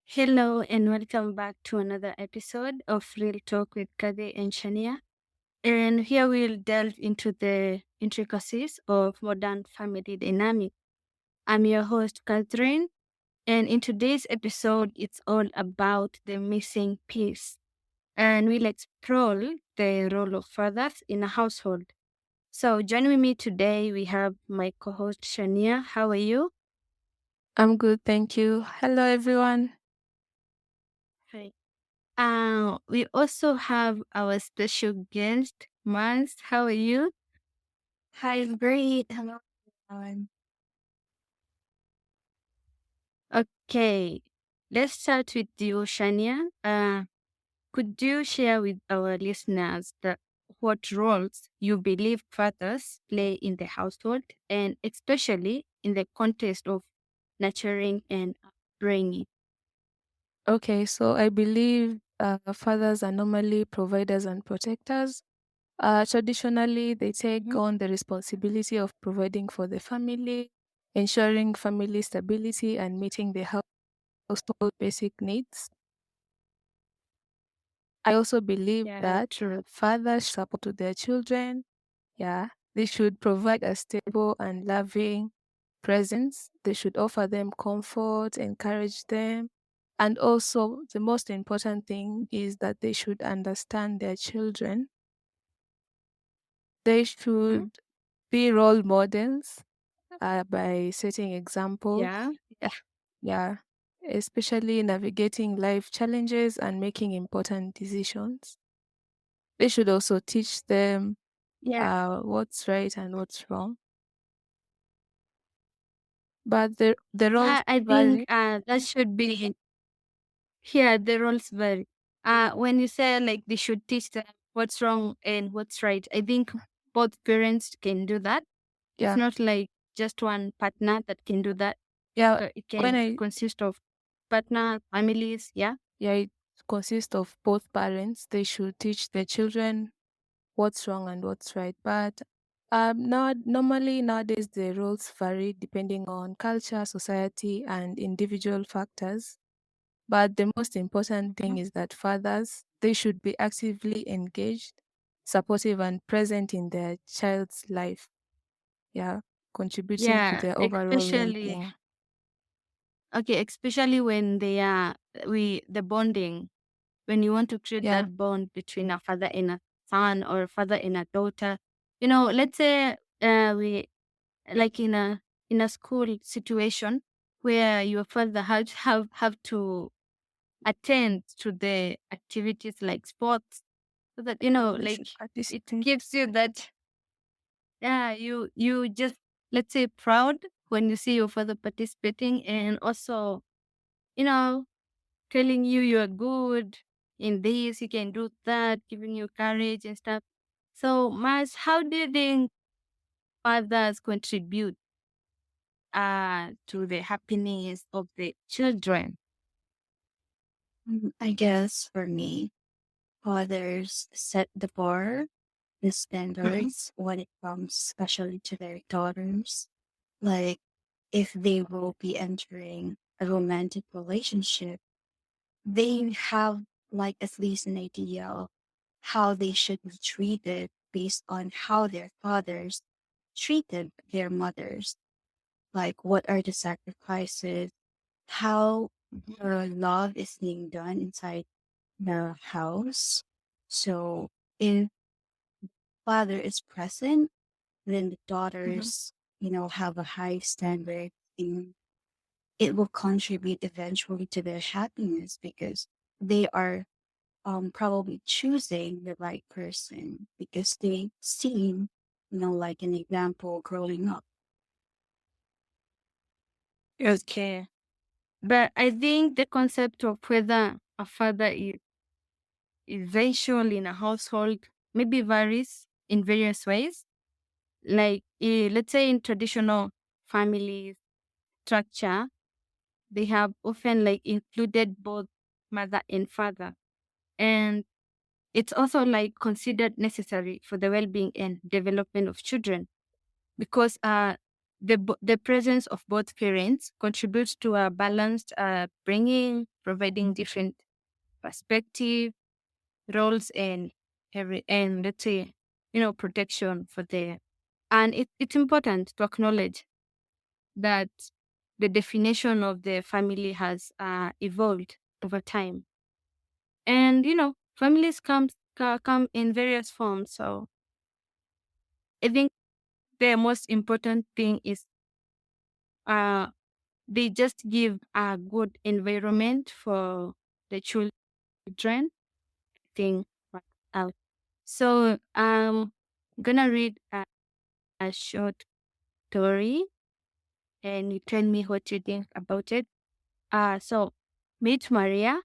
Hello and welcome back to another episode of Real Talk with Cathay and Shania. And here we'll delve into the intricacies of modern family dynamic. I'm your host, Catherine, and in today's episode, it's all about the missing piece. And we'll explore the role of fathers in a household. So joining me today, we have my co-host, Shania. How are you? I'm good, thank you. Hello, everyone. Hi. We also have our special guest, Mars. How are you? Hi, I'm great. Hello, everyone. Okay, let's start with you, Shania. Could you share with our listeners what roles you believe fathers play in the household, and especially in the context of nurturing and upbringing? Okay, so I believe fathers are normally providers and protectors. Traditionally, they take Mhm. on the responsibility of providing for the family, ensuring family stability, and meeting the household basic needs. I also believe Yeah, that true. fathers support to their children. Yeah, they should provide a stable and loving presence. They should offer them comfort, encourage them. And also, the most important thing is that they should understand their children. They Mhm. should be role models by setting example. Yeah, yeah, Yeah, especially navigating life challenges and making important decisions. They should also teach them yeah. what's right and what's wrong. But the roles I think vary. that should be. Yeah, the roles vary. When you say like they should teach them what's wrong and what's right, I think both parents can do that. It's Yeah, not like just one partner that can do that. yeah. It When can I consist of partner, families. Yeah. Yeah, it consists of both parents. They should teach their children what's wrong and what's right. But now normally nowadays the roles vary depending on culture, society, and individual factors. But the most important Mhm. thing is that fathers they should be actively engaged, supportive, and present in their child's life. Yeah, contributing to Yeah, their overall especially well-being. okay, especially when they are the bonding, when you want to create Yeah, that bond between a father and a son or a father and a daughter. Let's say we like in a school situation where your father have to attend to the activities like sports, so that they like should it participate. gives you that, yeah, you just, let's say, proud when you see your father participating, and also you know telling you you're good in this, you can do that, giving you courage and stuff. So Mars, how do you think fathers contribute to the happiness of the children? I guess for me, fathers set the bar, the Mhm. standards when it comes especially to their daughters. Like if they will be entering a romantic relationship, they have like at least an idea of how they should be treated based on how their fathers treated their mothers. Like what are the sacrifices, how love is being done inside the house. So if father is present, then the Mhm. daughters, have a high standard, and it will contribute eventually to their happiness because they are probably choosing the right person because they seen, like an example growing up. Okay. But I think the concept of whether a father is essential in a household maybe varies in various ways. Like, let's say in traditional family structure, they have often like included both mother and father. And it's also like considered necessary for the well-being and development of children because the presence of both parents contributes to a balanced bringing. providing different perspective, roles, and let's say, protection for the. And it's important to acknowledge that the definition of the family has evolved over time. And families come in various forms. So I think the most important thing is uh they just give a good environment for the children thing out. So gonna read a short story, and you tell me what you think about it. So meet Maria,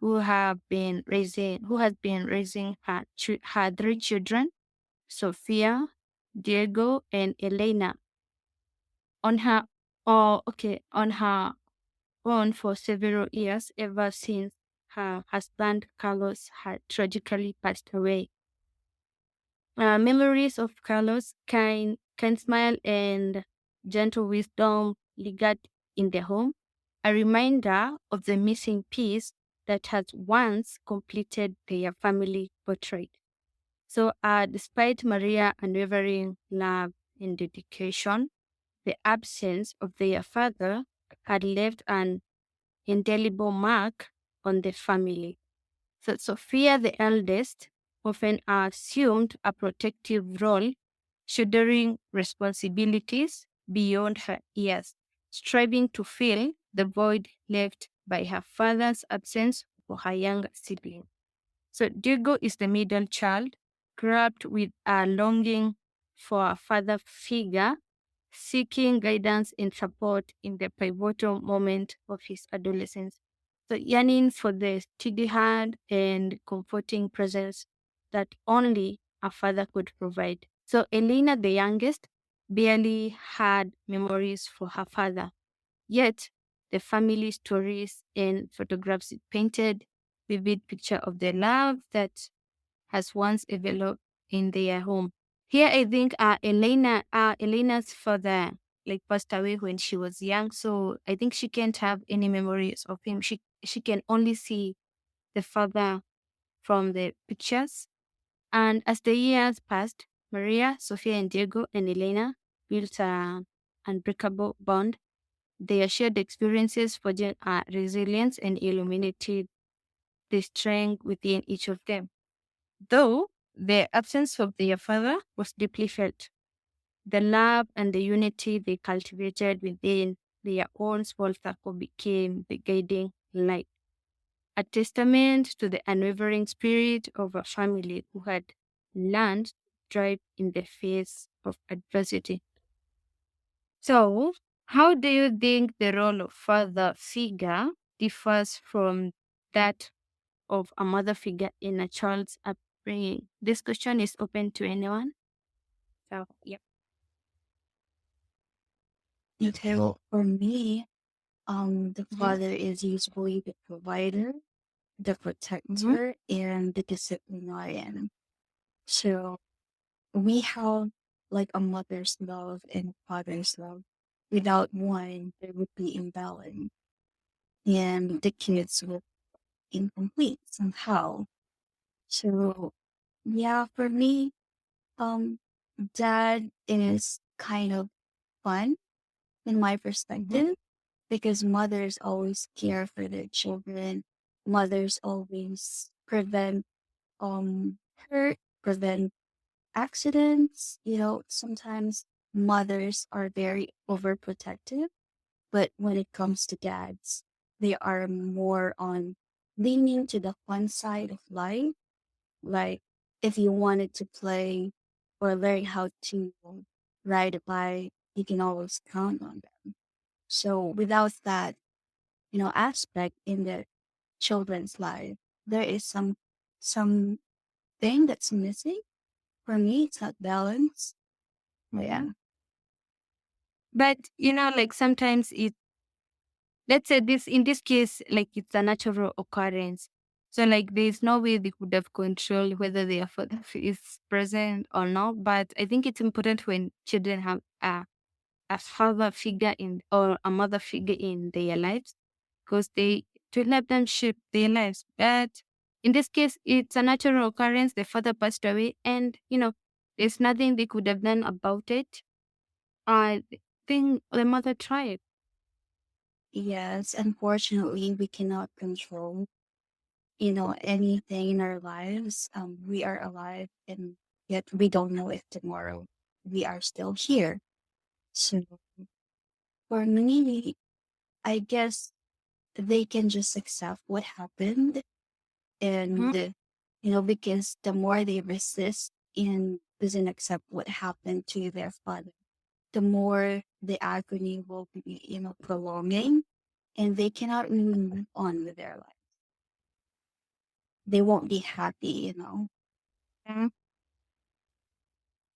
who has been raising her three children, Sophia, Diego, and Elena, on her on her own for several years, ever since her husband Carlos had tragically passed away. Memories of Carlos' kind smile and gentle wisdom lingered in the home, a reminder of the missing piece that had once completed their family portrait. So, despite Maria's unwavering love and dedication, the absence of their father had left an indelible mark on the family. So Sophia, the eldest, often assumed a protective role, shouldering responsibilities beyond her years, striving to fill the void left by her father's absence for her younger sibling. So Diego is the middle child, grabbed with a longing for a father figure, seeking guidance and support in the pivotal moment of his adolescence. So yearning for the steady hand and comforting presence that only a father could provide. So Elena, the youngest, barely had memories for her father. Yet the family stories and photographs painted vivid picture of the love that has once developed in their home. Here, I think Elena's father like passed away when she was young, so I think she can't have any memories of him. She can only see the father from the pictures. And as the years passed, Maria, Sofia, and Diego and Elena built an unbreakable bond. Their shared experiences forged resilience and illuminated the strength within each of them. Though the absence of their father was deeply felt, the love and the unity they cultivated within their own small circle became the guiding light, a testament to the unwavering spirit of a family who had learned to thrive in the face of adversity. So, how do you think the role of father figure differs from that of a mother figure in a child's upbringing? This question is open to anyone. So, yeah. Okay, well, for me, the Mhm. father is usually the provider, the Mhm. protector, and the disciplinarian. So we have like a mother's love and a father's love. Without one, there would be imbalance, and the kids will be incomplete somehow. So yeah, for me, um, dad is kind of fun in my Mhm. perspective because mothers always care for their children. Mothers always prevent hurt, prevent accidents. You know, sometimes mothers are very overprotective, but when it comes to dads, they are more on leaning to the fun side of life. Like if you wanted to play or learn how to ride a bike, you can always count on them. So without that, aspect in the children's life, there is some thing that's missing. For me, it's not balance. But yeah. Mhm. But like sometimes let's say this in this case, like it's a natural occurrence. So like there's no way they could have controlled whether their father is present or not. But I think it's important when children have a father figure in or a mother figure in their lives because they to help them shape their lives. But in this case, it's a natural occurrence. The father passed away, and there's nothing they could have done about it. I think the mother tried. Yes, unfortunately, we cannot control, anything in our lives. We are alive, and yet we don't know if tomorrow we are still here. So for me, I guess they can just accept what happened, Mhm. and because the more they resist and doesn't accept what happened to their father, the more the agony will be, prolonging, and they cannot really move on with their life. They won't be happy. Yeah.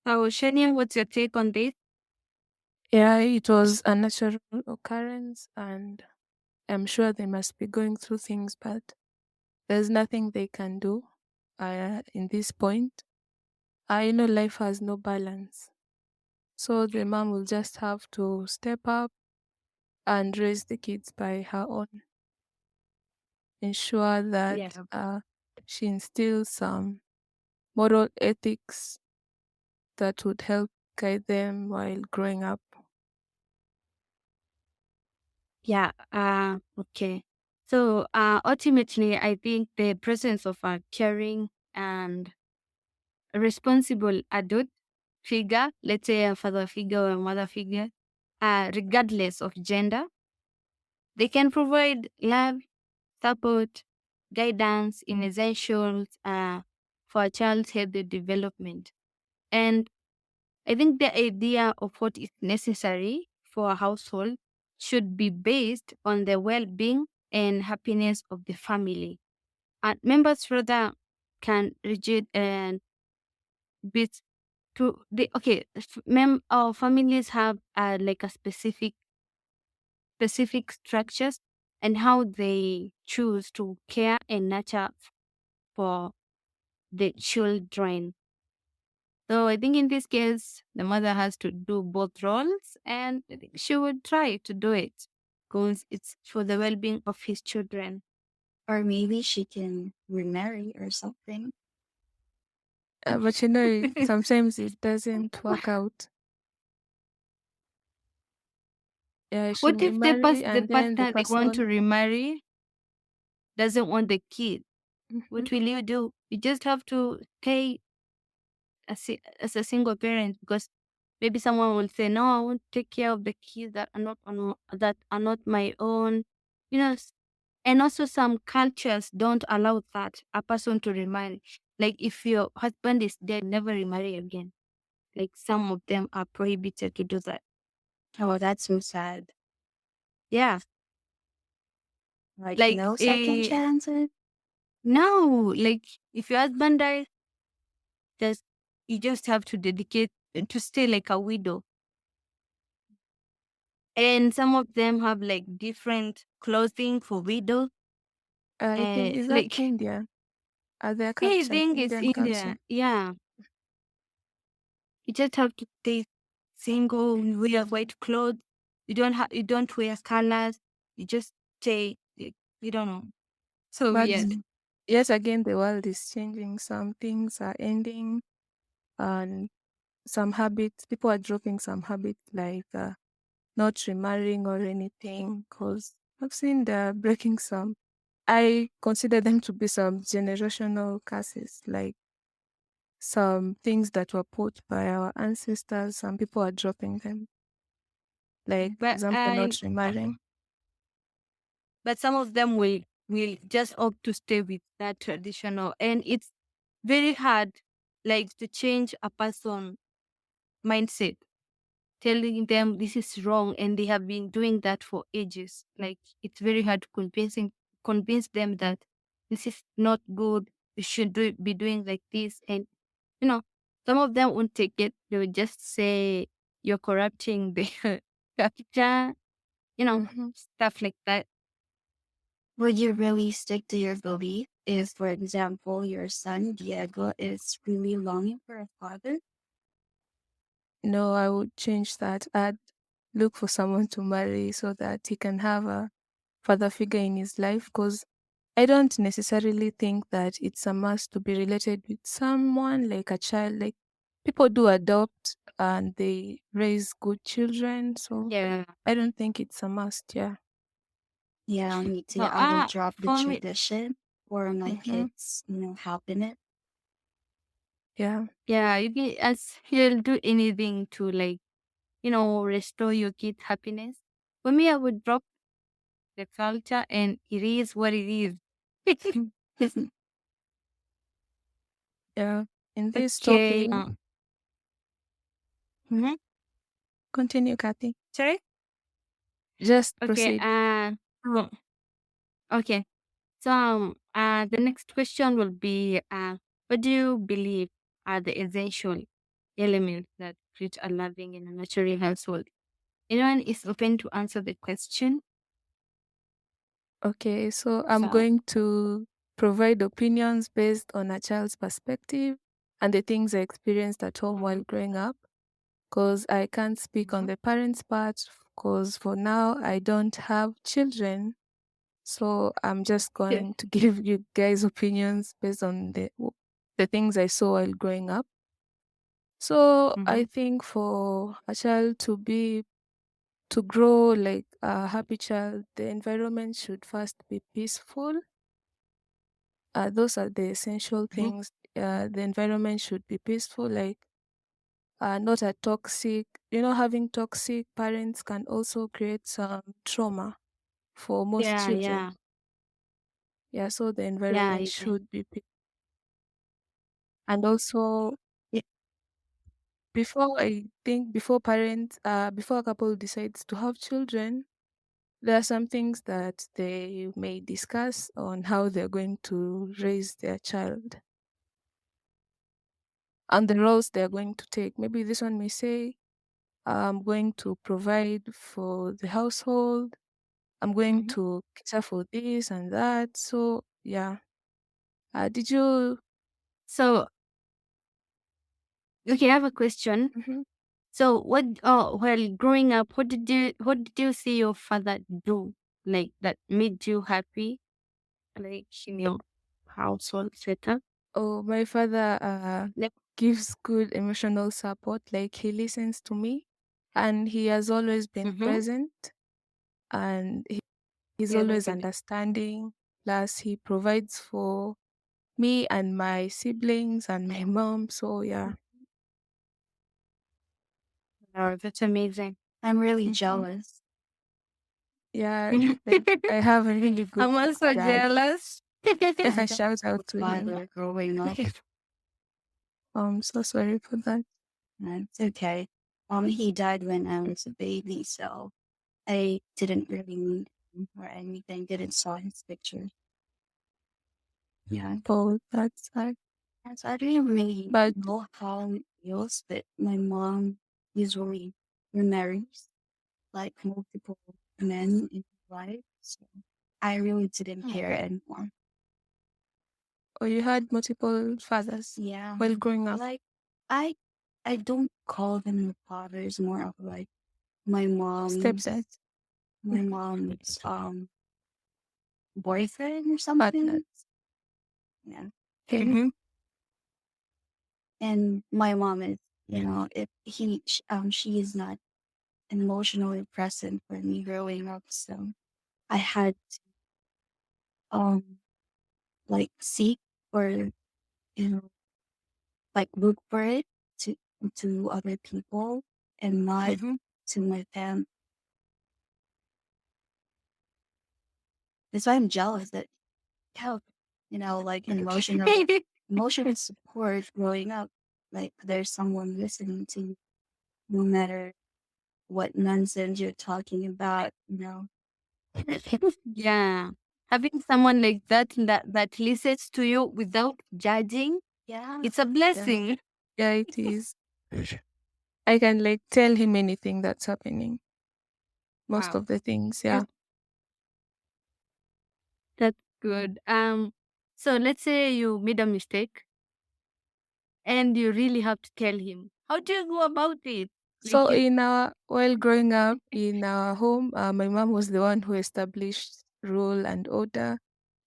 So, Shania, what's your take on this? Yeah, it was a natural occurrence, and I'm sure they must be going through things, but there's nothing they can do in this point. I know life has no balance. So the mom will just have to step up and raise the kids by her own, ensure that Yeah. she instills some moral ethics that would help guide them while growing up. Yeah. Okay. So, ultimately, I think the presence of a caring and responsible adult figure, let's say a father figure or a mother figure, regardless of gender, they can provide love, support, guidance in essentials for a child's healthy development. And I think the idea of what is necessary for a household should be based on the well being and happiness of the family. And members further can rigid and bit to the okay our families have like a specific structures and how they choose to care and nurture for the children. So I think in this case, the mother has to do both roles, and I think she would try to do it because it's for the well-being of his children. Or maybe she can remarry or something. But sometimes it doesn't work out. Yeah, she What may if the marry the and then the partner they want to person. remarry doesn't want the kid? Mhm. What will you do? You just have to stay as a single parent because maybe someone will say, "No, I won't take care of the kids that are not my own." You know, and also some cultures don't allow that a person to remarry. Like if your husband is dead, never remarry again. Like some of them are prohibited to do that. Oh, that's so sad. Yeah, Like, like no second chances. no, like if your husband dies, just you just have to dedicate to stay like a widow. And some of them have like different clothing for widows. I think is that Like India? Are their yeah, I culture, think it's Indian India. culture? Yeah, you just have to stay single. You wear white clothes. You don't wear colors. You just stay. Like, you don't know. So But weird. yet again, the world is changing. Some things are ending, and some habits, people are dropping some habits like not remarrying or anything. Because I've seen they're breaking some. I consider them to be some generational curses, like some things that were put by our ancestors. Some people are dropping them, like for But example, not remarrying. some of them will just opt to stay with that traditional, and it's very hard, like to change a person mindset, telling them this is wrong, and they have been doing that for ages. Like it's very hard to convince them that this is not good. You should be doing like this, and you know, some of them won't take it. They will just say you're corrupting the culture, Mhm. stuff like that. Would you really stick to your belief if, for example, your son Diego is really longing for a father? No, I would change that. I'd look for someone to marry so that he can have a father figure in his life, because I don't necessarily think that it's a must to be related with someone like a child. Like people do adopt and they raise good children, so Yeah. I don't think it's a must. Yeah. Yeah, me too. So I will drop the for me, tradition for my Mm-hmm. kids, helping it. Yeah. yeah, you can, as he'll do anything to like, restore your kid happiness. For me, I would drop the culture and it is what it is. Yeah. In this Okay. topic, Mhm. continue, Kathy. Sorry? Just Okay. proceed. Oh, okay. So, the next question will be, what do you believe are the essential elements that create a loving and a nurturing household? Anyone is open to answer the question. Okay, so I'm So, going to provide opinions based on a child's perspective and the things I experienced at home while mhm, growing up, because I can't speak on mhm. the parents' part, because for now I don't have children. So I'm just Yeah. going to give you guys opinions based on the things I saw while growing up. So I Mhm. think for a child to grow like a happy child, the environment should first be peaceful. Those are the essential Mhm. things. The environment should be peaceful, like not a toxic. Having toxic parents can also create some trauma for most Yeah, children. yeah, Yeah, so the yeah, environment you can. should be and also Yeah. before a couple decides to have children, there are some things that they may discuss on how they're going to raise their child and the roles they're going to take. Maybe this one may say, I'm going to provide for the household. I'm going Mhm. to cater for this and that. So yeah. Did you? So, okay, I have a question. Mhm. So, while growing up, what did you see your father do, like that made you happy, like in your household setup? Oh, my father Like, gives good emotional support. Like he listens to me, and he has always been mm-hmm. present, and he's Yeah, that's always good. understanding. Plus, he provides for me and my siblings and my mom. So yeah. Oh, that's amazing. I'm really Mhm. jealous. Yeah, like I have a really good I'm also dad. jealous. I don't Shout have out a to him. father growing up. I'm so sorry for that. It's okay. He died when I was a baby, so I didn't really meet him or anything. Didn't saw his picture. Yeah. Oh, that's sad. And so I didn't really But know how it feels, but my mom usually remarries like multiple men in her life. So I really didn't Hmm. care anymore. oh, you had multiple fathers Yeah. while growing up. Like I I don't call them fathers, more of like my Stepdad, mom's my mom's boyfriend or partner. something. Yeah. Okay. Mm-hmm. And my mom is, if she is not emotionally present for me growing up, so I had to like seek or like look for it to other people and not Mm-hmm. to my family. That's why I'm jealous that help, like emotional support growing up. Like there's someone listening to you no matter what nonsense you're talking about. Yeah. Having someone like that listens to you without judging, Yeah. it's a Yeah. blessing. Yeah, it is. I can like tell him anything that's happening. Most Wow. of the things, Yeah, yeah. that's good. So let's say you made a mistake and you really have to tell him. How do you go about it? Like So you while growing up in our home, my mom was the one who established rule and order.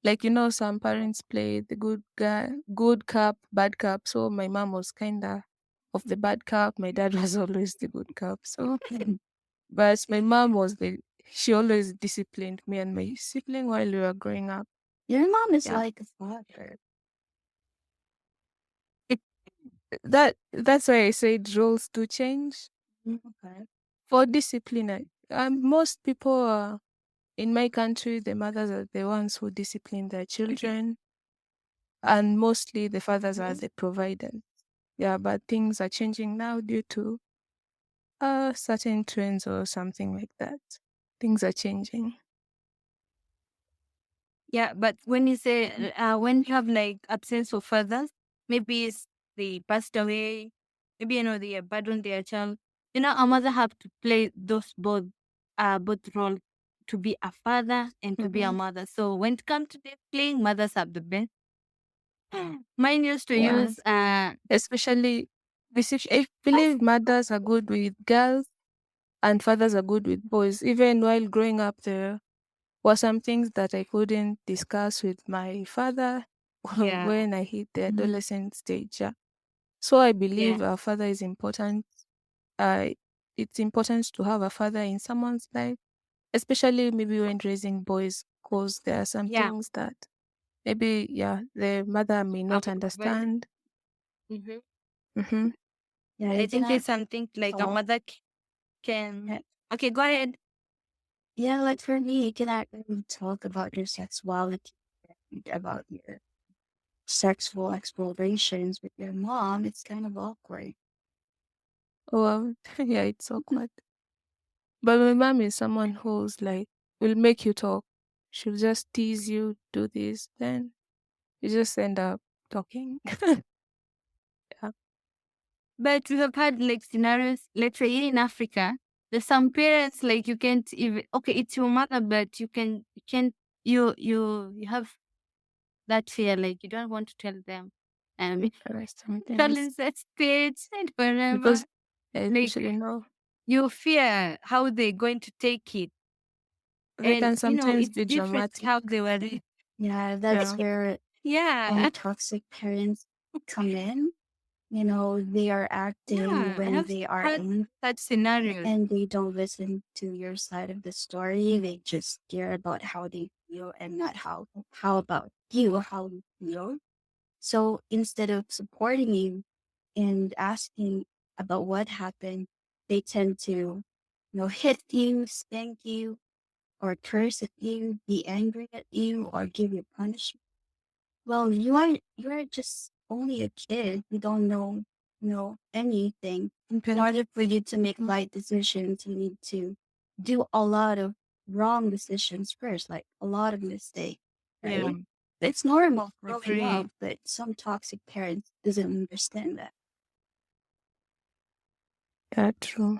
Like, some parents play the good guy, good cop, bad cop. So my mom was kinda of the bad cop. My dad was always the good cop. So, but my mom was she always disciplined me and my sibling while we were growing up. Your mom is Yeah, like a father. that's why I said roles do change Okay. for discipline. Most people in my country, the mothers are the ones who discipline their children, and mostly the fathers are Mhm. the providers. Yeah, but things are changing now due to certain trends or something like that. Things are changing. Yeah, but when you say when you have like absence of fathers, maybe they passed away, maybe they abandoned their child. A mother have to play those both roles to be a father and to be a Hmm. mother. So when it comes to the playing, mothers have the best. Mine used to Yeah, use especially I believe mothers are good with girls and fathers are good with boys. Even while growing up, there were some things that I couldn't discuss with my father yeah, when I hit the Mhm. adolescent stage. Yeah. So I yeah, believe our father is important. Uh, it's important to have a father in someone's life, especially maybe when raising boys, because there are some yeah. things that maybe, yeah, the mother may I not would provide. understand. Mm-hmm. Mm-hmm. Yeah, I you think cannot it's something like a talk. mother can. Yeah, Okay, go ahead. yeah, like for me, you cannot really talk about your sexuality, about your sexual explorations with your mom. It's kind of awkward. Well, yeah, it's awkward. But my mom is someone who's like, will make you talk. She'll just tease you, do this, then you just end up talking. Yeah. But we have had like scenarios, let's say in Africa, there's some parents like you can't even okay, it's your mother, but you can't you have that fear, like you don't want to tell them. There are some things Challenge that stage and wherever. because I Like especially know you fear how they're going to take it. they And can sometimes it's be different dramatic. how they were raised. Yeah, that's Yeah. where Yeah. toxic parents come in. You know, they are acting Yeah. I when have they are had angry such scenarios. and they don't listen to your side of the story. They just care about how they feel and not how about you, how you feel. So instead of supporting you and asking about what happened, they tend to, hit you, spank you, or curse at you, be angry at you, or give you punishment. Well, you are just only a kid. You don't know anything. In order for you to make Mhm. right decisions, you need to do a lot of wrong decisions first, like a lot of mistakes, Yeah. right? It's normal growing Agree. up, but some toxic parents doesn't understand that. Yeah, true.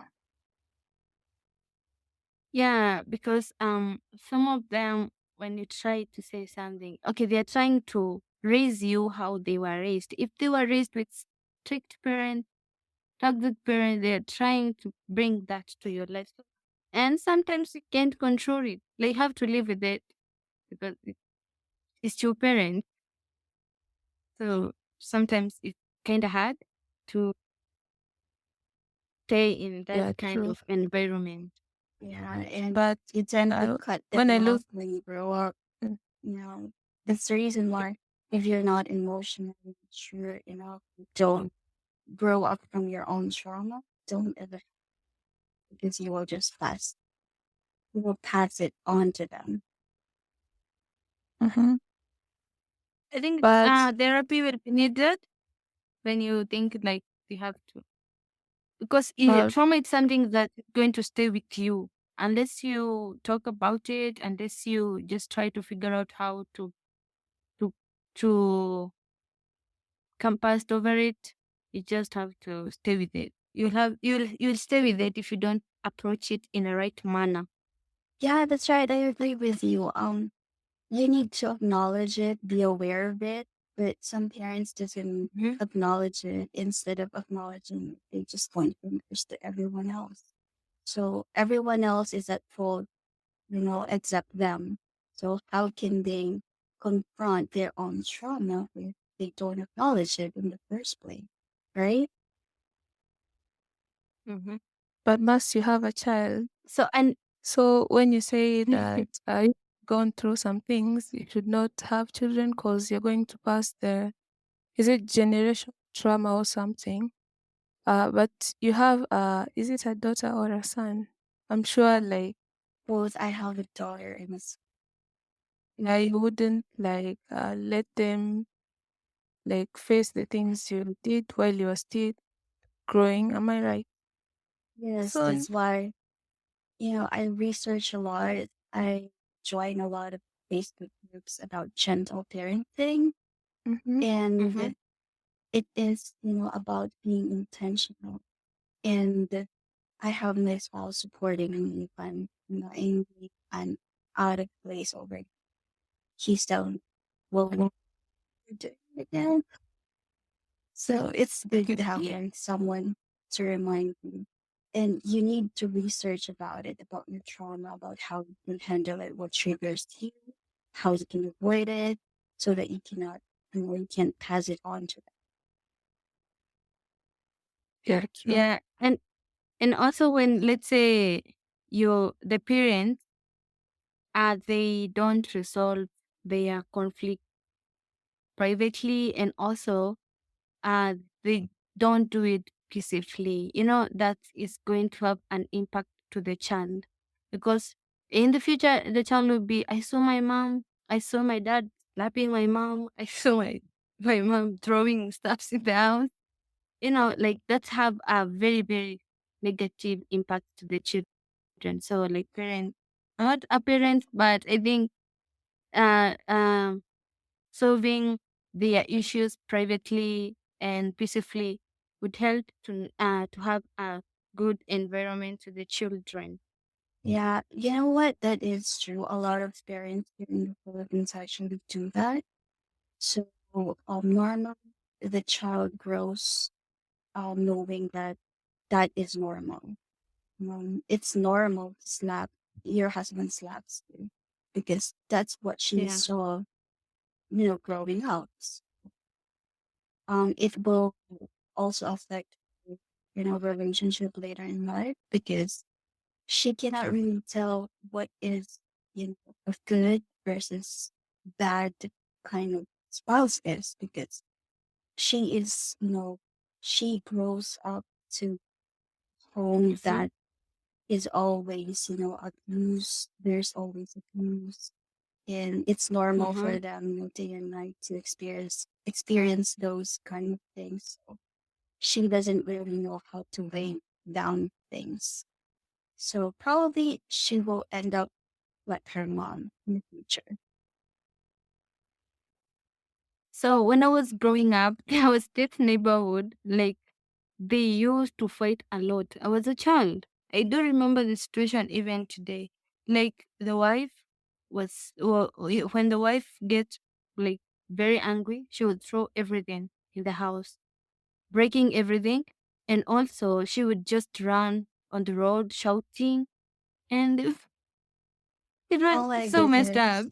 Yeah, because some of them when you try to say something, okay, they're trying to raise you how they were raised. If they were raised with strict parents, toxic parents, they're trying to bring that to your life. And sometimes you can't control it. Like you have to live with it because it's your parent. So sometimes it's kinda hard to stay in that Yeah, kind true. of environment. Yeah, and But you tend to I, cut when I them look, off when you grow up. mm, That's the reason why if you're not emotionally mature enough, don't grow up from your own trauma. Don't ever, because you will pass it on to them. mhm. I think But therapy will be needed when you think like you have to. Because uh, trauma is something that's going to stay with you unless you talk about it, unless you just try to figure out how to to come past over it. You just have to stay with it. You'll stay with it if you don't approach it in the right manner. Yeah, that's right. I agree with you. You need to acknowledge it, be aware of it, but some parents doesn't Mhm. acknowledge it. Instead of acknowledging it, they just point fingers to everyone else. So everyone else is at fault, except them. So how can they confront their own trauma if they don't acknowledge it in the first place? Right? Mhm. But must you have a child? So and So when you say that you've gone through some things, you should not have children because you're going to pass the, is it generation trauma or something? But you have, is it a daughter or a son? I'm sure, like, Both I have a daughter and a son. yeah, you wouldn't like let them like face the things you did while you were still growing. Am I right? Yes, So, that's why, I research a lot. I join a lot of Facebook groups about gentle parenting. mm-hmm, Mhm. And it is, about being intentional. And I have my spouse supporting me if I'm, angry and out of place already. He's down. Well, what we're doing again. So it's good to have someone to remind you. And you need to research about it, about your trauma, about how you can handle it, what triggers you, how you can avoid it, so that you cannot, you can't pass it on to them. yeah, true. Yeah, and also when let's say the parents they don't resolve their conflict privately, and also uh they don't do it peacefully, that is going to have an impact to the child, because in the future the child will be, I saw my dad slapping my mom, I saw my mom throwing stuffs in the house, like that have a very very negative impact to the children. So like parent, not a parent, but I think uh um solving their issues privately and peacefully would help to have a good environment to the children. Yeah, you know what? That is true. A lot of parents here in the Philippines actually do that. So, normal, the child grows knowing that that is normal. It's normal to slap your husband slaps you because that's what she Yeah. saw, growing up. It will also affect, relationship later in life because she cannot really tell what is, a good versus bad kind of spouse is because she is, she grows up to home Hmm. that is always, abuse. There's always abuse. And it's normal Hmm. for them, day and night to experience those kind of things. So she doesn't really know how to lay down things. So probably she will end up like her mom in the future. So when I was growing up, there was this neighborhood, like they used to fight a lot. I was a child. I do remember the situation even today. Like the wife when the wife gets like very angry, she would throw everything in the house, breaking everything, and also she would just run on the road shouting, and it was Oh my so messed up. goodness.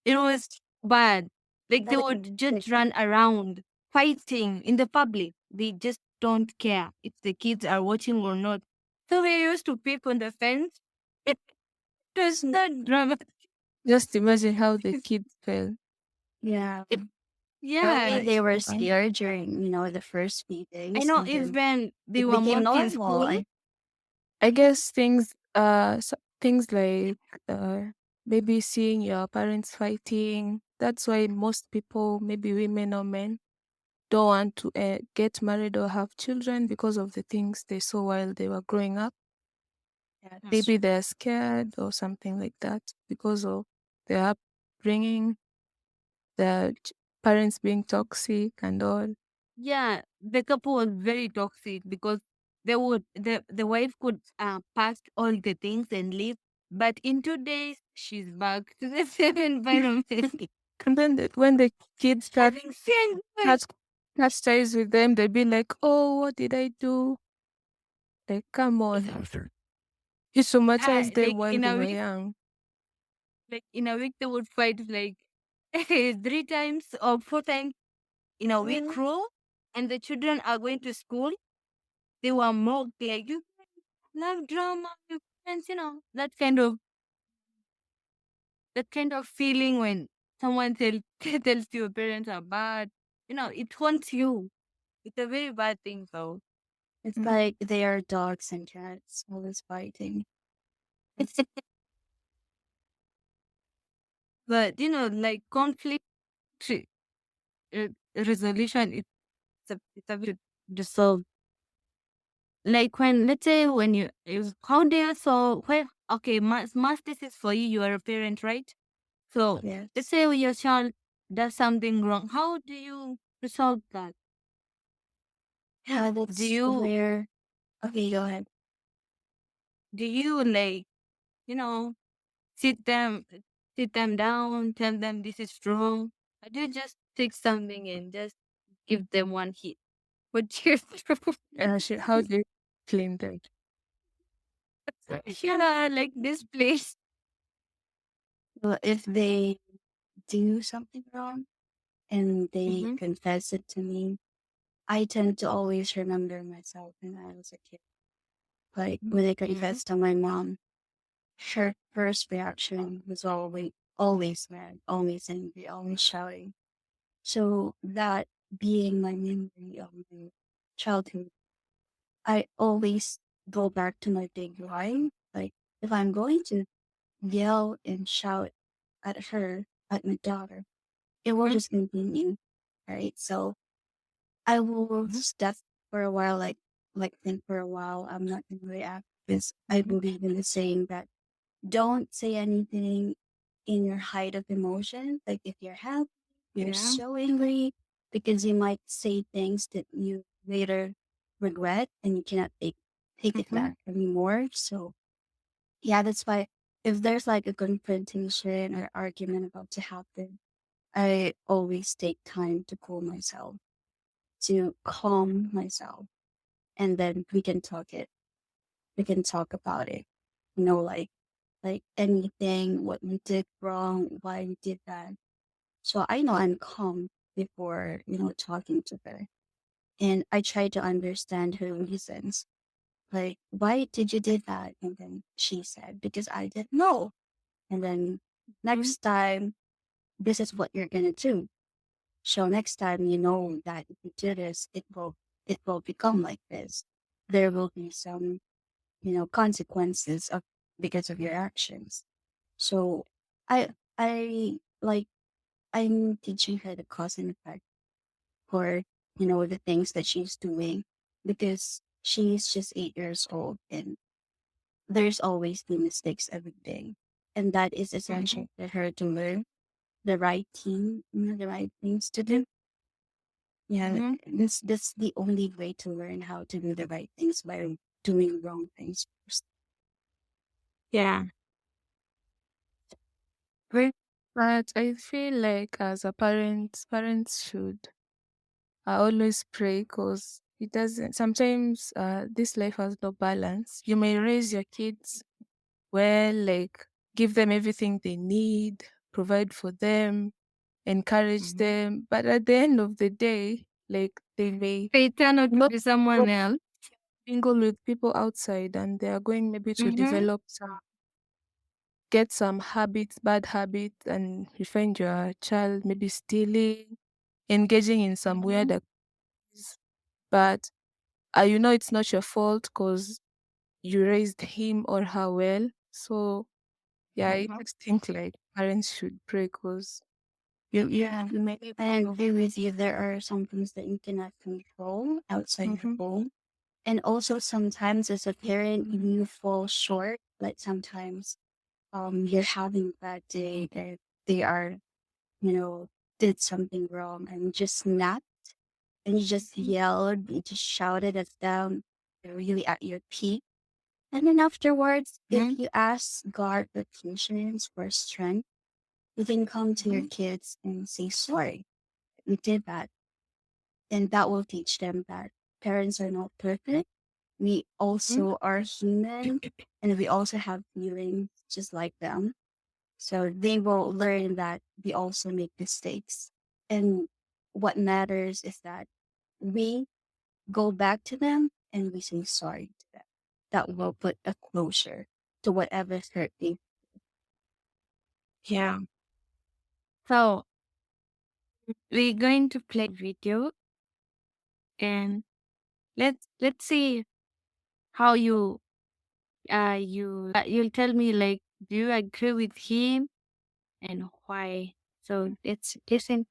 It was bad. Like they That would just is run around fighting in the public. They just don't care if the kids are watching or not. So we used to peek on the fence. It was not drama. Just imagine how the kids felt. yeah. It, Probably yeah, they were Right. scared during, the first few I days know. and then Even they it were became mocked in normal. school. I guess things like maybe seeing your parents fighting. That's why most people, maybe women or men, don't want to get married or have children because of the things they saw while they were growing up. Yes. Maybe they're scared or something like that because of their upbringing, their parents being toxic and all. Yeah, the couple was very toxic because the wife could pack all the things and leave, but in 2 days she's back to the same environment. And then when the kids Having seen catch, catch ties with them, they'd be like, "Oh, what did I do?" Like, come on. You traumatize them like while in they a were week. young. Like in a week, they would fight like 3 times or 4 times in a week, rule. And the children are going to school. They were mocked like, you love drama, you parents, that kind of feeling when someone tells you your parents are bad. It haunts you. It's a very bad thing, though. It's like they are dogs and cats always fighting. But like conflict resolution, it's a bit dissolved. Like when, let's say, when how do you solve? Well, okay, math this is for you. You are a parent, right? So let's Yes. say your child does something wrong. How do you resolve that? Yeah, Do that's you where. Okay, go ahead. do you like you know sit them sit them down, tell them this is wrong? Or do you just take something and just give them one hit? What do you do? How do you claim that? Like this place. Well, if they do something wrong and they Mm-hmm. confess it to me, I tend to always remember myself when I was a kid. Like when I Mm-hmm. confessed to my mom, her first reaction was always mad, always angry, always shouting. So that being my memory of my childhood, I always go back to my big why. Like if I'm going to yell and shout at her, at my daughter, it will just continue. Right. So I will step for a while, like think for a while. I'm not gonna react because I believe in the saying that don't say anything in your height of emotion. Like if you're happy, you're Yeah. so angry, because you might say things that you later regret and you cannot take it Mm-hmm. back anymore. So yeah, that's why if there's like a confrontation or argument about to happen, I always take time to cool myself, to calm myself, and then we can talk about it. Like anything, what we did wrong, why we did that. So I know I'm calm before, talking to her. And I try to understand her reasons. Like, why did you did that? And then she said, because I didn't know. And then Mm-hmm. next time, this is what you're gonna do. So next time you know that if you do this, it will become like this. There will be some, consequences of because of your actions. So I like I'm teaching her the cause and effect for, the things that she's doing, because she's just 8 years old and there's always be mistakes every day. And that is Mm-hmm. essential for her to learn the right team, the right things to do. Yeah, Mm-hmm. that's the only way to learn how to do the right things, by doing wrong things first. Yeah. Well, but I feel like as a parent, parents should always pray because it doesn't. Sometimes this life has no balance. You may raise your kids well, like give them everything they need, provide for them, encourage them, but at the end of the day, like they may They turn out to not be someone else. mingle with people outside and they are going maybe to Mm-hmm. develop get some habits, bad habits, and you find your child maybe stealing, engaging in some weird Mm-hmm. activities, but it's not your fault because you raised him or her well. So yeah, I Mm-hmm. just think like parents should pray because Yeah, you may I agree with you. There are some things that you cannot control outside your mm-hmm, home. And also sometimes as a parent you fall short. Like sometimes you're having a bad day, they are, you know, did something wrong and you just snapped and you just yelled, you just shouted at them, you're really at your peak. And then afterwards, Mm-hmm. if you ask God for patience, for strength, you can come to your Mm-hmm. kids and say sorry. We did that. And that will teach them that parents are not perfect. We also are human and we also have feelings just like them. So they will learn that we also make mistakes. And what matters is that we go back to them and we say sorry to them. That will put a closure to whatever's hurting. Yeah. So we're going to play video and let's see how you'll tell me like do you agree with him and why. So let's listen.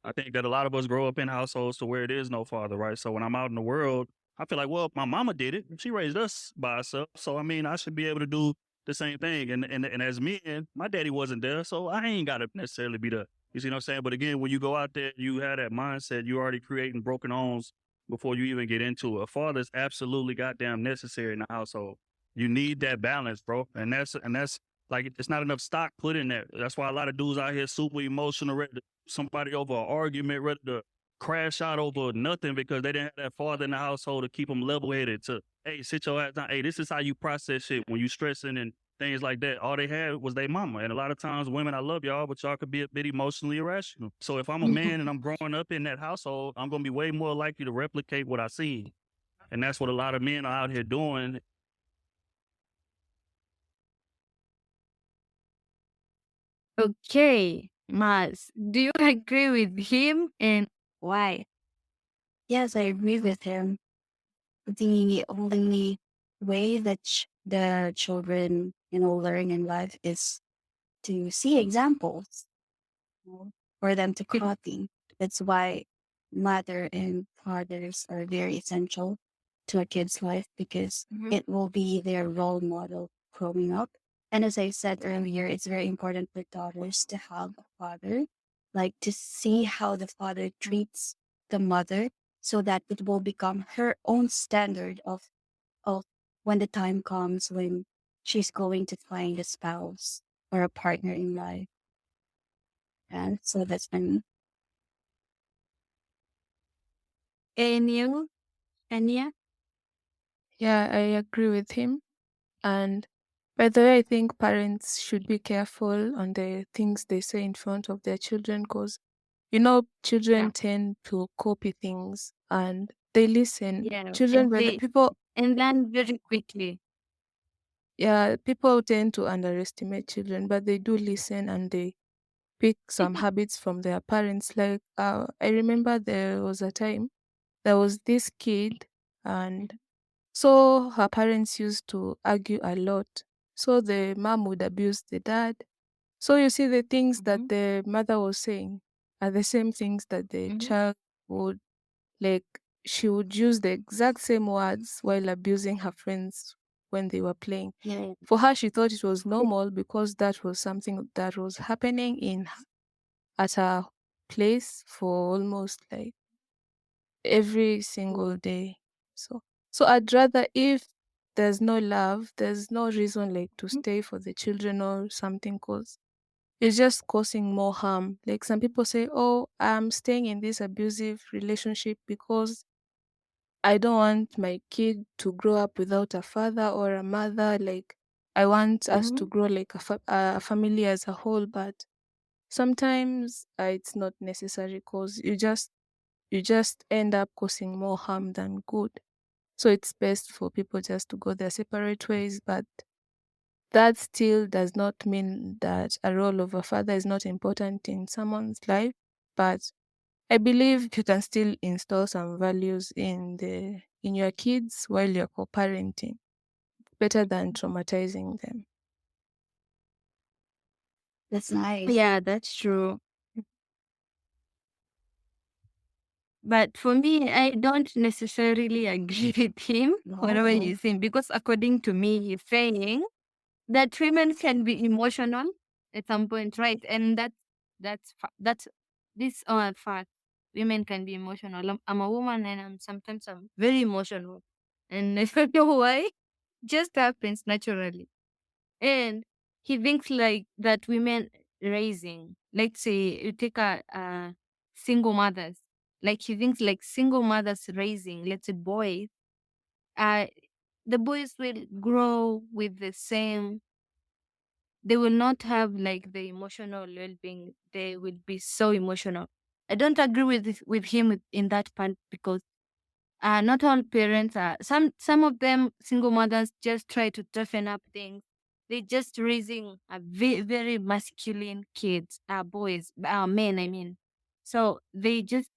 I think that a lot of us grow up in households to where it is no father, right? So when I'm out in the world, I feel like, well, my mama did it. She raised us by herself. So I mean, I should be able to do the same thing. And as men, my daddy wasn't there, so I ain't gotta necessarily be the you see what I'm saying? But again, when you go out there, you have that mindset, you already creating broken homes before you even get into it. A father is absolutely goddamn necessary in the household. You need that balance, bro. And that's like it's not enough stock put in there. That's why a lot of dudes out here super emotional, ready to somebody over an argument, ready to crash out over nothing because they didn't have that father in the household to keep them level headed. To hey, sit your ass down. Hey, this is how you process shit when you stressing and things like that. All they had was their mama, and a lot of times, women, I love y'all, but y'all could be a bit emotionally irrational. So if I'm a man and I'm growing up in that household, I'm gonna be way more likely to replicate what I see, and that's what a lot of men are out here doing. Okay, Maz, do you agree with him and why? Yes, I agree with him. The only way that the children, learn in life is to see examples, for them to copy. That's why mother and fathers are very essential to a kid's life because Mhm. it will be their role model growing up. And as I said earlier, it's very important for daughters to have a father, like to see how the father treats the mother so that it will become her own standard of when the time comes when she's going to find a spouse or a partner in life. And so that's my And you, Shania? Yeah, I agree with him. And by the way, I think parents should be careful on the things they say in front of their children because, Yeah. children tend to copy things and they listen. Yeah, Children, and whether they people, and learn very quickly. yeah, people tend to underestimate children, but they do listen and they pick some habits from their parents. Like, I remember there was a time there was this kid, and so her parents used to argue a lot. So the mom would abuse the dad. So you see, the things that Mhm, the mother was saying are the same things that the mhm. child would like. She would use the exact same words while abusing her friends when they were playing. Yeah, For her, she thought it was normal because that was something that was happening at her place for almost like every single day. So I'd rather, if there's no love, there's no reason like to stay for the children or something, cause it's just causing more harm. Like some people say, "Oh, I'm staying in this abusive relationship because I don't want my kid to grow up without a father or a mother. Like I want us to Mhm. grow like a family as a whole." But sometimes it's not necessary because you just end up causing more harm than good. So it's best for people just to go their separate ways. But that still does not mean that a role of a father is not important in someone's life. But I believe you can still install some values in your kids while you're co-parenting, better than traumatizing them. that's nice. Yeah, that's true. But for me, I don't necessarily agree with him, whatever Wow. he's saying, because according to me, he's saying that women can be emotional at some point, right? And that's this fact. Women can be emotional. I'm a woman, and I'm very emotional, and I don't know why. Just happens naturally. And he thinks like that women raising, let's say you take a single mothers, like he thinks like single mothers raising, let's say boys, uh, the boys will grow with the same, they will not have like the emotional well-being. They will be so emotional. I don't agree with him in that part, because not all parents are, some of them single mothers just try to toughen up things. They just raising a very masculine kids, boys, men, I mean. So they just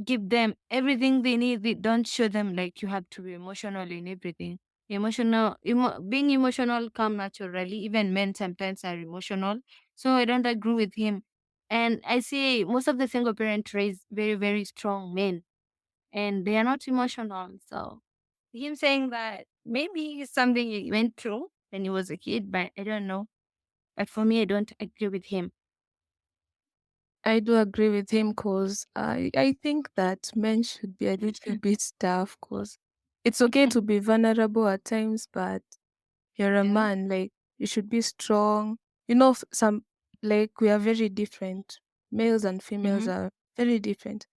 give them everything they need. They don't show them like you have to be emotional in everything. Being emotional come naturally. Even men sometimes are emotional. So I don't agree with him. And I see most of the single parents raise very strong men, and they are not emotional. So him saying that maybe it's something he went through when he was a kid, but I don't know. But for me, I don't agree with him. I do agree with him because I think that men should be a little bit tough because it's okay to be vulnerable at times, but you're a Yeah. man, like you should be strong. You know, some like we are very different. Males and females Mm-hmm. are very different.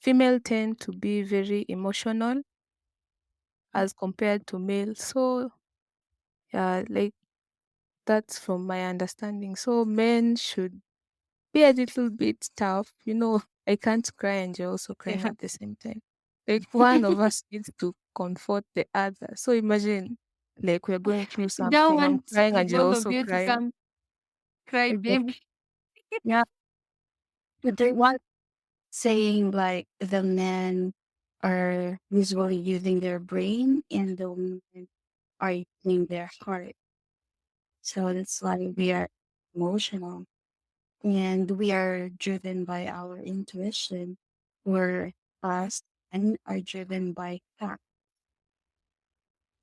Female tend to be very emotional as compared to male. So yeah, like that's from my understanding. So men should be a little bit tough. You know, I can't cry and you're also crying Yeah. at the same time. Like one of us needs to comfort the other. So imagine like we're going through You don't something, I'm want crying the and you're both of also you to crying. come cry, baby. Yeah, but they want saying like the men are usually using their brain and the women are using their heart. So it's like we are emotional and we are driven by our intuition, where us and are driven by fact.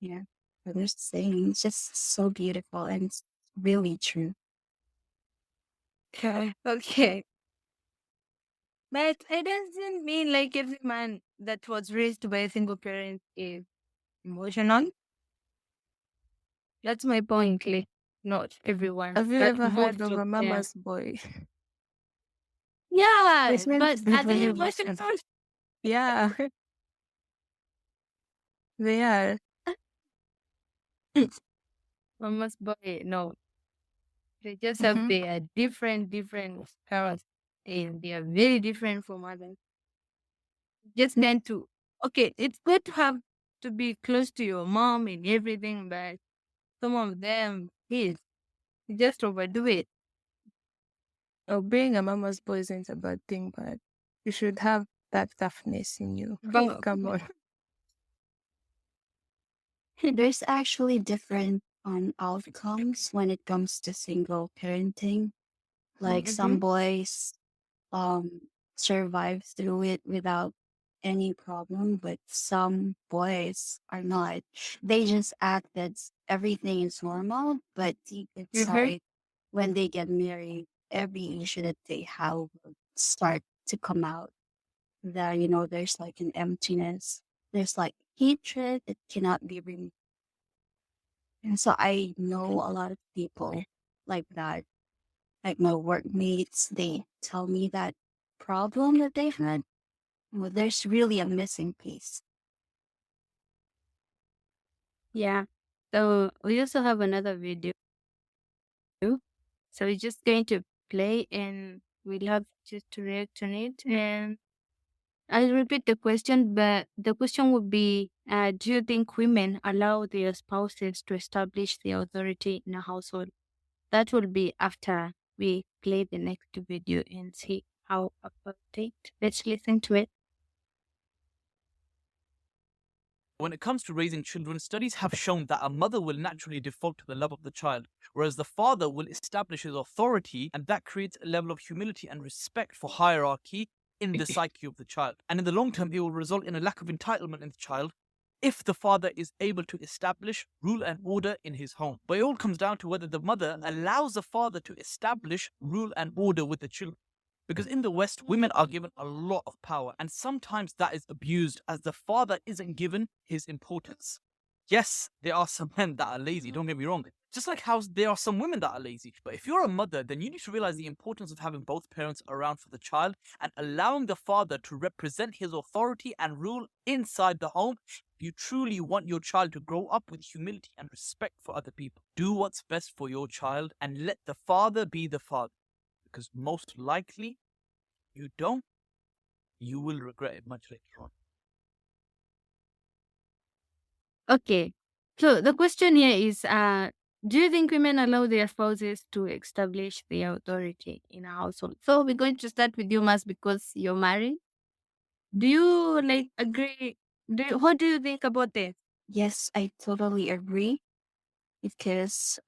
Yeah. So they're saying it's just so beautiful and it's really true. Okay. Okay. But it doesn't mean like every man that was raised by a single parent is emotional. That's my point. Like, not everyone, Have you but ever heard most of of a them. mama's boy? Yeah, It's meant but to be are they very emotional? Yeah, they are. Mama's boy, no. They just have Hmm. their different parents, and they are very different from others. Just tend to, okay, it's good to have to be close to your mom and everything, but some of them, please, you just overdo it. Oh, being a mama's boy isn't a bad thing, but you should have that toughness in you. But Come on. There's actually different outcomes when it comes to single parenting. Like some Mhm. boys survive through it without any problem, but some boys are not. They just act that everything is normal, but deep Mhm. inside, when they get married, every issue that they have will start to come out. That there's like an emptiness. There's like hatred that cannot be removed. And so I know a lot of people like that, like my workmates, they tell me that problem that they had, well, there's really a missing piece. Yeah. So we also have another video. So we're just going to play, and we'll have just to react on it. And I'll repeat the question, but the question would be, do you think women allow their spouses to establish their authority in a household? That will be after we play the next video and see how about it. Let's listen to it. When it comes to raising children, studies have shown that a mother will naturally default to the love of the child, whereas the father will establish his authority, and that creates a level of humility and respect for hierarchy in the psyche of the child. And in the long term, it will result in a lack of entitlement in the child if the father is able to establish rule and order in his home. But it all comes down to whether the mother allows the father to establish rule and order with the children. Because in the West, women are given a lot of power, and sometimes that is abused as the father isn't given his importance. Yes, there are some men that are lazy, don't get me wrong. Just like how there are some women that are lazy. But if you're a mother, then you need to realize the importance of having both parents around for the child and allowing the father to represent his authority and rule inside the home. If you truly want your child to grow up with humility and respect for other people, do what's best for your child and let the father be the father. Because most likely, you don't, you will regret it much later on. Okay. So the question here is do you think women allow their spouses to establish their authority in a household? So we're going to start with you, Mas, because you're married. Do you like agree? What do you think about this? Yes, I totally agree because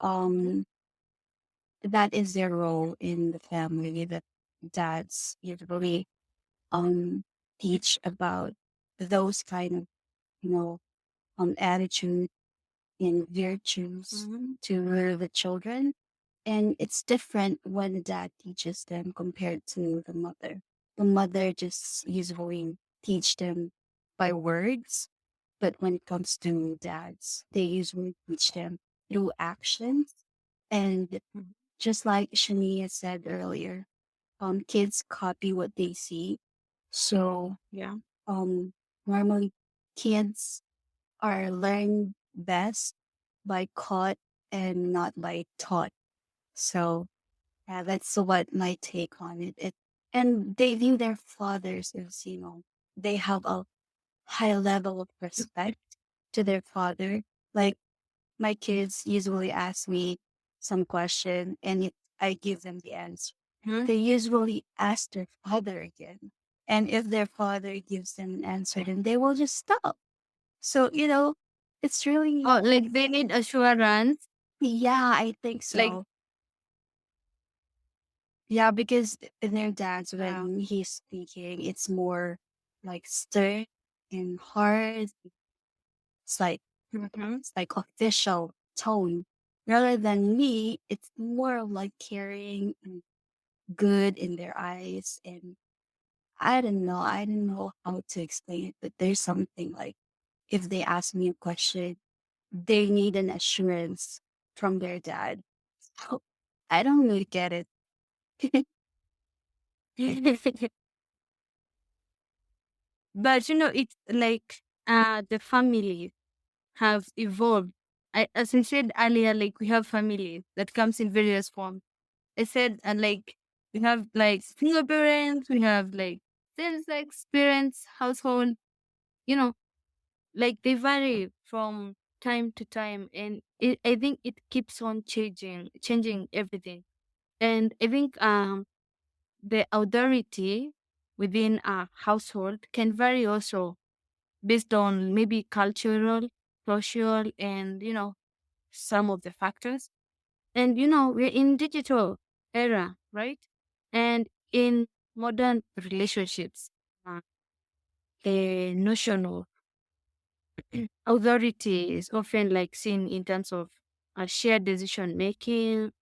that is their role in the family. That dads usually um teach about those kind of, you know, attitude and virtues Mhm. to the children. And it's different when the dad teaches them compared to the mother. The mother just usually teach them by words, but when it comes to dads, they usually teach them through actions. And Mhm. just like Shania said earlier, kids copy what they see. So Yeah. um, normally kids are learned best by caught and not by taught. So yeah, that's what my take on it. And they view their fathers as, they have a high level of respect to their father. Like my kids usually ask me some question and I give them the answer. Mhm. They usually ask their father again. And if their father gives them an answer, then they will just stop. So, it's really, Oh, like they need assurance. yeah, I think Like, so. Yeah, because in their dads, uh, when he's speaking, it's more like stern and hard. It's like mhm. it's like official tone. Rather than me, it's more of like caring and good in their eyes. And I don't know how to explain it, but there's something like if they ask me a question, they need an assurance from their dad. So I don't really get it. But it's like the families have evolved. As I said earlier, like we have families that comes in various forms. I said like we have like single parents, we have like same-sex parents, household. You know, like they vary from time to time, and I think it keeps on changing everything. And I think the authority within a household can vary also based on maybe cultural, social, and some of the factors. And we're in digital era, right? And in modern relationships, uh, the notion of authority is often like seen in terms of a shared decision making,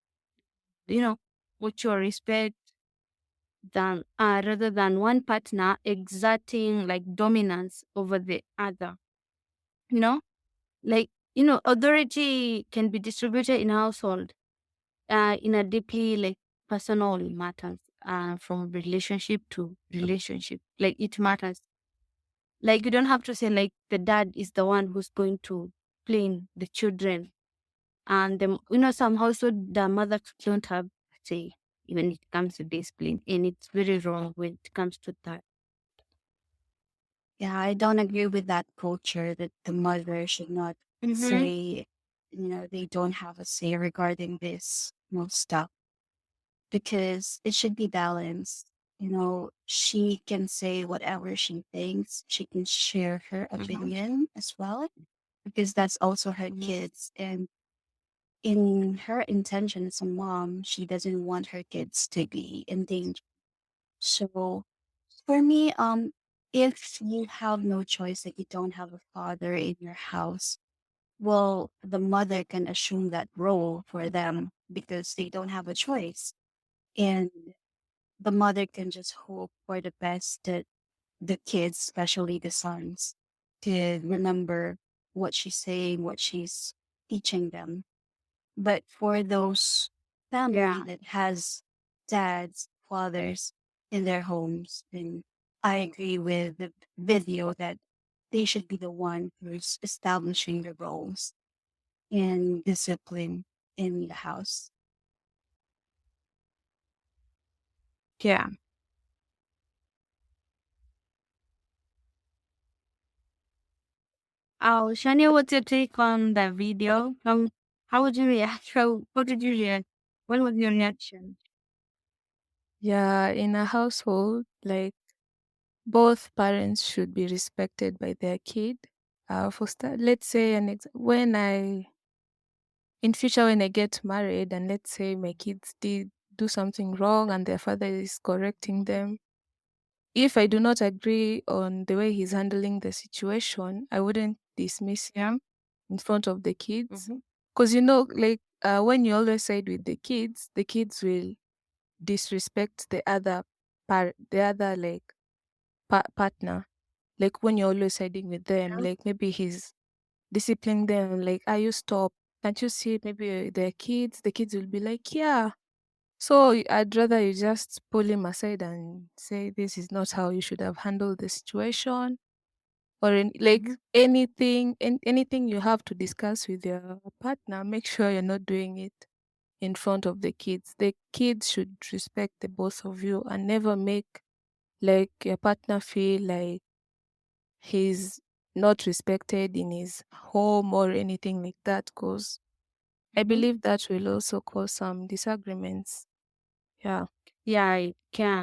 you know, mutual respect, than rather than one partner exerting like dominance over the other. You know, like authority can be distributed in a household in a deeply like personal matters from relationship to relationship. Like it matters. Like you don't have to say like the dad is the one who's going to clean the children, and some household the mother don't have say when it comes to discipline, and it's very wrong when it comes to that. Yeah, I don't agree with that culture that the mother should not Mm-hmm. say, they don't have a say regarding this, stuff because it should be balanced. She can say whatever she thinks. She can share her Mm-hmm. opinion as well because that's also her kids. And in her intention as a mom, she doesn't want her kids to be in danger. So for me, if you have no choice, like you don't have a father in your house, well, the mother can assume that role for them because they don't have a choice. And the mother can just hope for the best that the kids, especially the sons, could remember what she's saying, what she's teaching them. But for those family Yeah. that has dads, fathers in their homes, then I agree with the video that they should be the one who's establishing the roles and discipline in the house. Yeah. Oh, Shania, what's your take on the video? How would you react? How did you react? What was your reaction? Yeah, in a household, like both parents should be respected by their kid. For start, let's say when I in future when I get married and let's say my kids did do something wrong and their father is correcting them, if I do not agree on the way he's handling the situation, I wouldn't dismiss him in front of the kids. Mm-hmm. Because, like when you always side with the kids will disrespect the other like partner. Like when you're always siding with them, Yeah. like maybe he's disciplining them, like, are you stop? Can't you see maybe they're kids? The kids will be like, yeah, so I'd rather you just pull him aside and say this is not how you should have handled the situation, or like Mm-hmm. anything you have to discuss with your partner. Make sure you're not doing it in front of the kids. The kids should respect the both of you and never make like your partner feel like he's not respected in his home or anything like that. Because I Mm-hmm. believe that will also cause some disagreements. Yeah. Yeah, I can.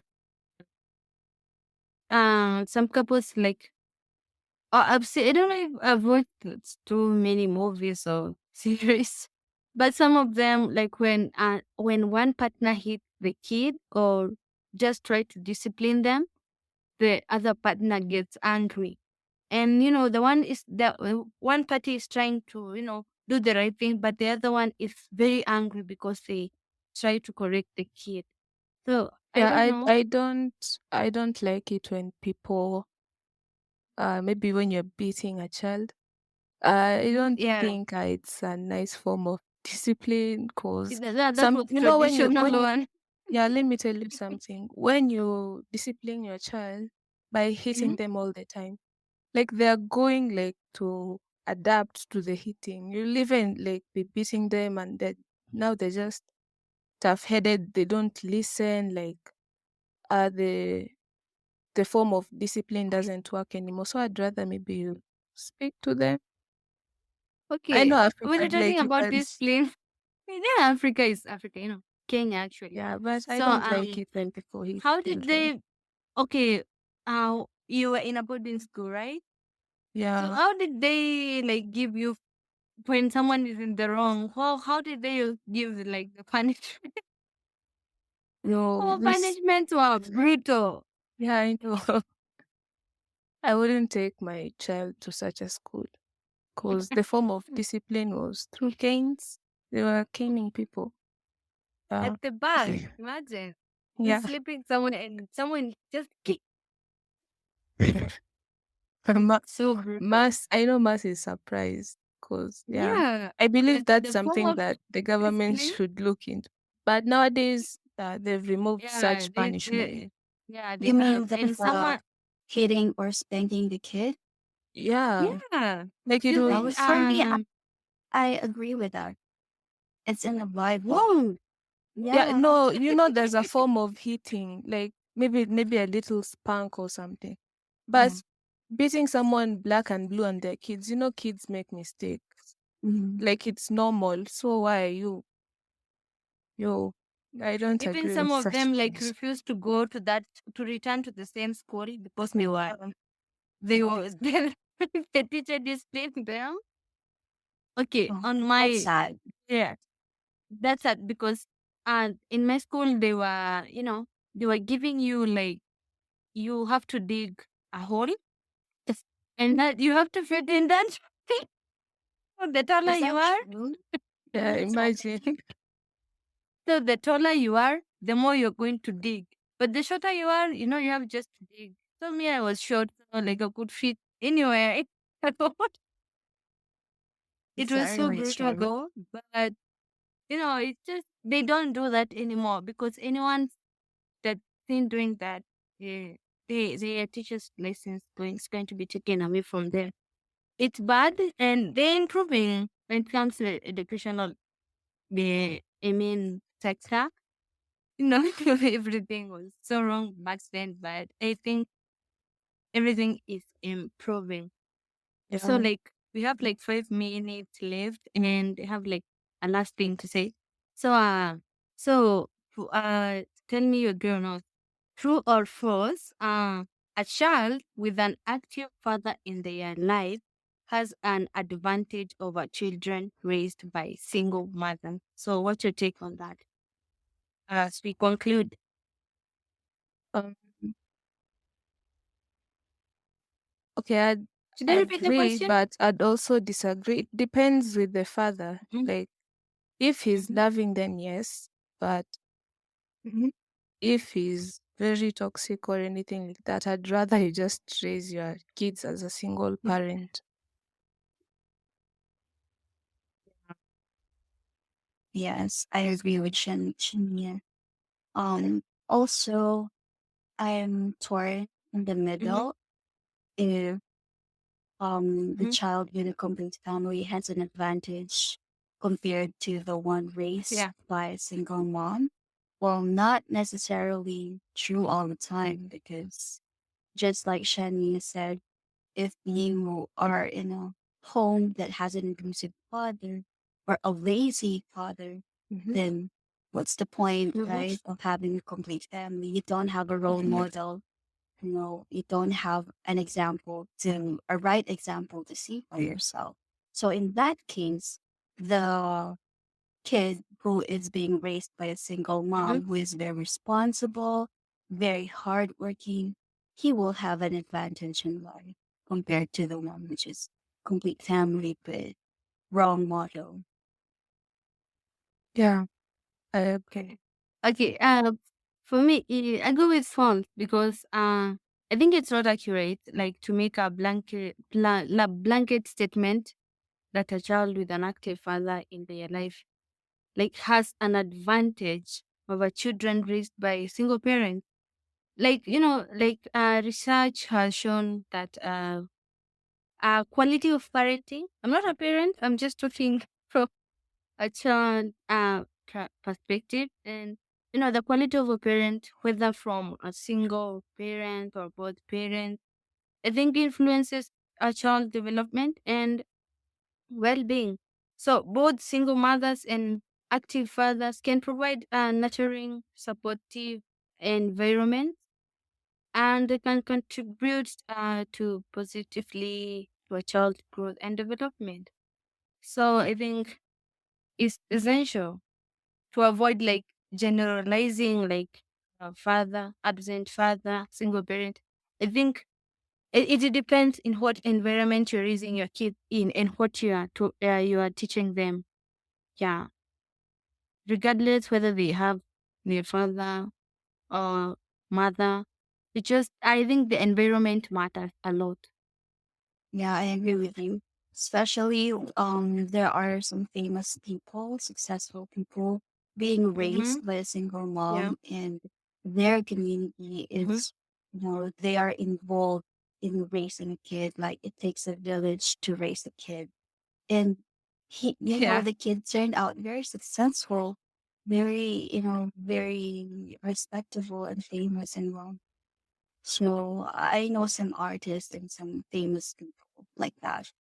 Some couples like I've seen. I don't know if I've watched too many movies or series, but some of them like when one partner hit the kid or just try to discipline them, the other partner gets angry. And the one party is trying to do the right thing, but the other one is very angry because they try to correct the kid. So I Yeah, don't know. I don't like it when people maybe when you're beating a child. I Mhm. don't Yeah, think it's a nice form of discipline because that was when you traditional one. yeah, let me tell you something. When you discipline your child by hitting Mhm. them all the time, like they're going like to adapt to the hitting. You live in like be beating them and now they're just tough headed, they don't listen, like the form of discipline doesn't work anymore. So I'd rather maybe you speak to them. I Okay, know when Africa, you're talking like you about can, this plane, yeah, Africa is Africa, Kenya actually. yeah, but I So, don't like it when people hit how did children. they? Okay, you were in a boarding school, right? So, Yeah, how did they like give you when someone is in the wrong? How did they give like the punishment? no, Our punishments were brutal. yeah, I know. I wouldn't take my child to such a school because the form of discipline was through canes. They were caning people. At Yeah, the back, imagine you're yeah. sleeping somewhere and someone just kick. Ma- So brutal. Mass, I know Mass is surprised because, yeah, Yeah, I believe that's the form something of that the government discipline. should look into. But nowadays, they've removed Yeah, such punishment. they You have. mean And the someone, hitting or spanking the kid? Yeah, yeah, like you just That don't. was for me. I agree with that. It's in the Bible. wrong. Yeah, Yeah. no, there's a form of hitting, like maybe a little spank or something. But Yeah. beating someone black and blue and their kids, kids make mistakes. Mhm. Like it's normal. So why are you? Yo, I don't Even agree some with of such them like things. refuse to go to return to the same school because they were the teacher disciplined them. Okay, Oh, on that's my sad. yeah, that's it because in my school they were giving you like you have to dig a hole. Yes. And that you have to fit in that thing. So the taller Is you that are, true? Yeah, Is that imagine. so the taller you are, the more you're going to dig. But the shorter you are, you have just to dig. So me, I was short, so like I could fit anywhere. It was so Certainly brutal true. though, but it's just they don't do that anymore because anyone that's seen doing that, eh, their teachers' lessons is going to be taken away from them. It's bad, and they're improving when it comes to educational, sector. Everything was so wrong back then, but I think everything is improving. So, Yeah. like, we have like 5 minutes left, and I have like a last thing to say. So, tell me your girl knows true or false. A child with an active father in their life has an advantage over children raised by single mothers. So, what's your take on that? As we conclude, Um, okay, I'd should I repeat the agree, question? but I'd also disagree. It depends with the father. Mhm, Like, if he's mhm, loving, then yes. But mhm. if he's very toxic or anything like that, I'd rather you just raise your kids as a single parent. Yes, I agree with Shania. Also, I'm torn in the Mhm, middle. If the mhm. child with a complete family has an advantage compared to the one raised Yeah. by a single mom. Well, not necessarily true all the time because just like Shani said, if you are in a home that has an abusive father or a lazy father, Mm-hmm. then what's the point, Mhm, right, of having a complete family? You don't have a role mhm, model. You don't have a right example to see for yourself. So in that case, the kid who is being raised by a single mhm. mom who is very responsible, very hardworking, he will have an advantage in life compared to the one which is complete family but wrong model. Yeah, I Okay. Okay. For me, I go with false because I think it's not accurate. Like to make a blanket statement that a child with an active father in their life like has an advantage over children raised by a single parent. Like research has shown that quality of parenting. I'm not a parent. I'm just talking from a child perspective, and the quality of a parent, whether from a single parent or both parents, I think influences a child development and well-being. So both single mothers and active fathers can provide a nurturing, supportive environment, and they can contribute to positively to a child's growth and development. So I think it's essential to avoid like generalizing like father, absent father, single parent. I think it depends in what environment you're raising your kid in and what you are teaching them. Yeah, regardless whether they have their father or mother, it just I think the environment matters a lot. Yeah, I agree with you. Especially, there are some famous people, successful people, being Mm-hmm. raised by a single Yeah. mom, and their community Mm-hmm. is, they are involved in raising a kid. Like it takes a village to raise a kid, and Yeah. the kid turned out very successful, very, very respectable and famous and well. So I know some artists and some famous people like that.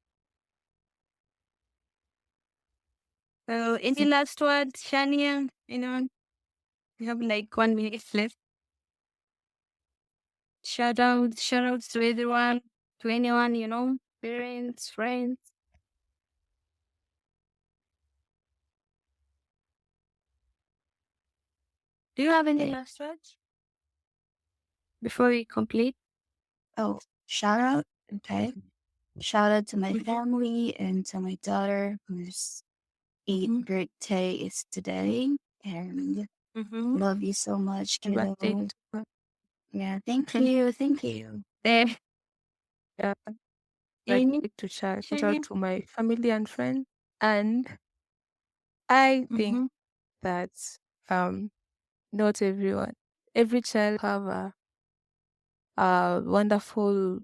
So any last words, Shania? We have like 1 minute left. Shout outs to everyone, to anyone, parents, friends. Do you have any Okay. last words before we complete? Oh, shout out. Okay. Shout out to my family and to my daughter whose eighth Mm-hmm. birthday is today. And Mm-hmm. love you so much, birthday kiddo. to Yeah, thank you. Thank you. There. yeah, Any? birthday to shout out Shania? to my family and friends. And I think Mm-hmm. that not every child have a wonderful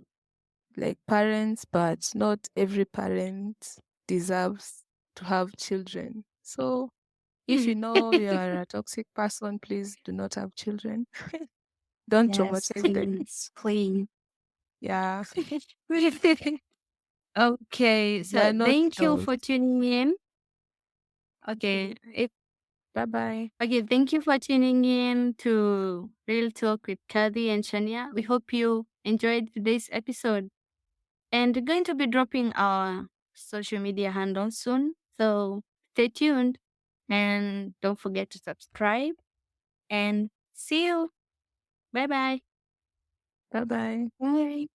like parents, but not every parent deserves to have children. So if you know you are a toxic person, please do not have children. Don't Yes, traumatize them. please, clean. Yeah, Okay, they are so not thank you yours. for tuning in. Okay, Bye bye. thank you for tuning in to Real Talk with Cathay and Shania. We hope you enjoyed today's episode. And we're going to be dropping our social media handles soon. So stay tuned and don't forget to subscribe. And see you. Bye bye. Bye bye. Bye.